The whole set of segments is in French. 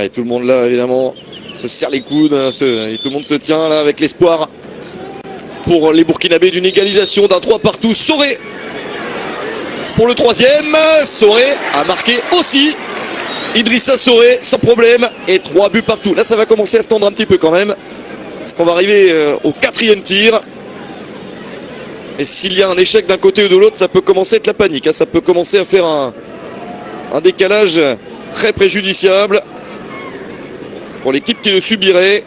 Ouais, tout le monde là, évidemment, se serre les coudes, hein, et tout le monde se tient là avec l'espoir pour les Burkinabés d'une égalisation, d'un 3 partout. Soré pour le troisième. Soré a marqué aussi. Idrissa Soré sans problème et 3 buts partout. Là, ça va commencer à se tendre un petit peu quand même. Parce qu'on va arriver au 4e tir. Et s'il y a un échec d'un côté ou de l'autre, ça peut commencer à être la panique. Hein. Ça peut commencer à faire un décalage très préjudiciable pour l'équipe qui le subirait.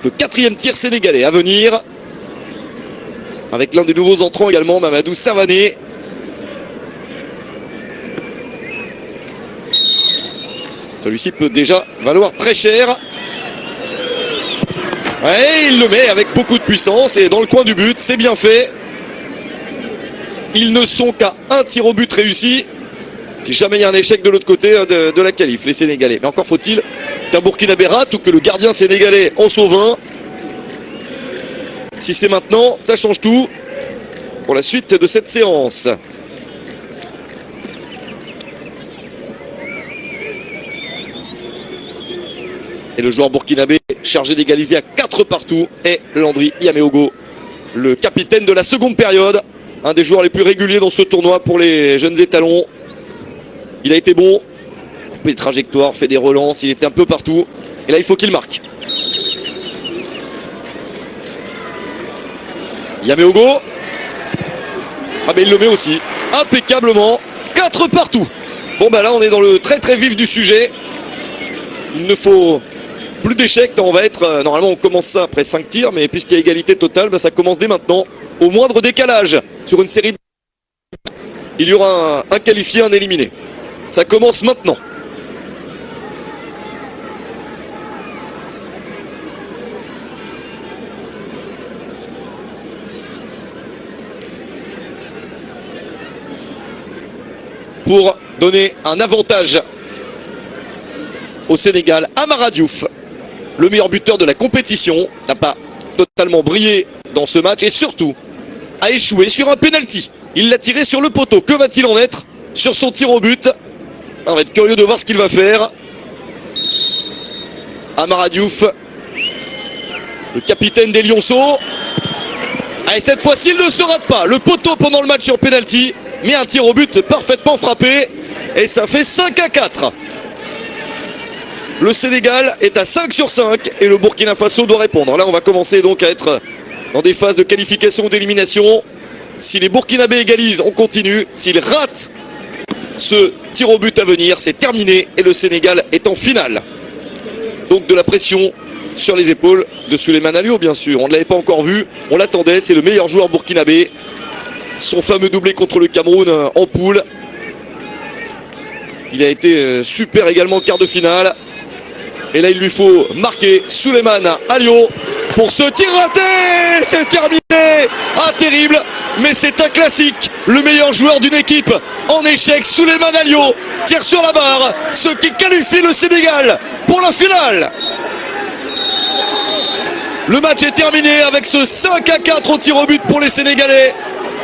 Le 4e tir sénégalais à venir. Avec l'un des nouveaux entrants également, Mamadou Savané. Celui-ci peut déjà valoir très cher. Ouais, il le met avec beaucoup de puissance et dans le coin du but, c'est bien fait. Ils ne sont qu'à un tir au but réussi. Si jamais il y a un échec de l'autre côté de la qualif, les Sénégalais. Mais encore faut-il qu'un Burkinabé rate ou que le gardien sénégalais en sauve un. Si c'est maintenant, ça change tout pour la suite de cette séance. Et le joueur burkinabé chargé d'égaliser à 4 partout est Landry Yaméogo, le capitaine de la seconde période. Un des joueurs les plus réguliers dans ce tournoi pour les jeunes étalons. Il a été bon, coupé de trajectoire, fait des relances, il était un peu partout. Et là, il faut qu'il marque. Yaméogo. Ah mais il le met aussi, impeccablement. 4 partout. Bon bah là, on est dans le très très vif du sujet. Il ne faut plus d'échecs. On va être, normalement on commence ça après 5 tirs, mais puisqu'il y a égalité totale, bah ça commence dès maintenant. Au moindre décalage sur une série de... il y aura un qualifié, un éliminé. Ça commence maintenant. Pour donner un avantage au Sénégal, Amara Diouf, le meilleur buteur de la compétition, n'a pas totalement brillé dans ce match et surtout a échoué sur un penalty. Il l'a tiré sur le poteau. Que va-t-il en être sur son tir au but? On va être curieux de voir ce qu'il va faire. Amara Diouf, le capitaine des Lionceaux. Allez, cette fois-ci, il ne se rate pas. Le poteau pendant le match sur penalty, mais un tir au but parfaitement frappé. Et ça fait 5-4. Le Sénégal est à 5 sur 5 et le Burkina Faso doit répondre. Là, on va commencer donc à être dans des phases de qualification ou d'élimination. Si les Burkinabés égalisent, on continue. S'ils ratent ce tir au but à venir, c'est terminé et le Sénégal est en finale. Donc de la pression sur les épaules de Souleymane Alliot, bien sûr. On ne l'avait pas encore vu, on l'attendait, c'est le meilleur joueur burkinabé. Son fameux doublé contre le Cameroun en poule. Il a été super également en quart de finale. Et là, il lui faut marquer Souleymane Alliot pour ce tir raté. C'est terminé. Ah, terrible. Mais c'est un classique. Le meilleur joueur d'une équipe en échec, Souleymane Alliot, tire sur la barre. Ce qui qualifie le Sénégal pour la finale. Le match est terminé avec ce 5-4 au tir au but pour les Sénégalais.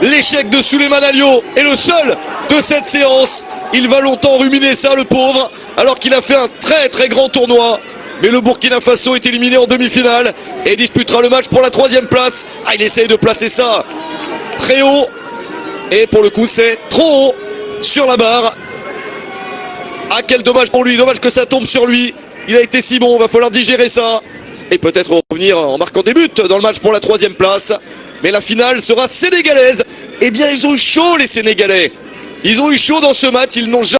L'échec de Souleymane Alliot est le seul de cette séance. Il va longtemps ruminer ça, le pauvre, alors qu'il a fait un très très grand tournoi. Mais le Burkina Faso est éliminé en demi-finale et disputera le match pour la 3e place. Ah, il essaye de placer ça très haut. Et pour le coup, c'est trop haut sur la barre. Ah, quel dommage pour lui. Dommage que ça tombe sur lui. Il a été si bon, il va falloir digérer ça. Et peut-être revenir en marquant des buts dans le match pour la 3e place. Mais la finale sera sénégalaise. Eh bien, ils ont eu chaud, les Sénégalais. Ils ont eu chaud dans ce match. Ils n'ont jamais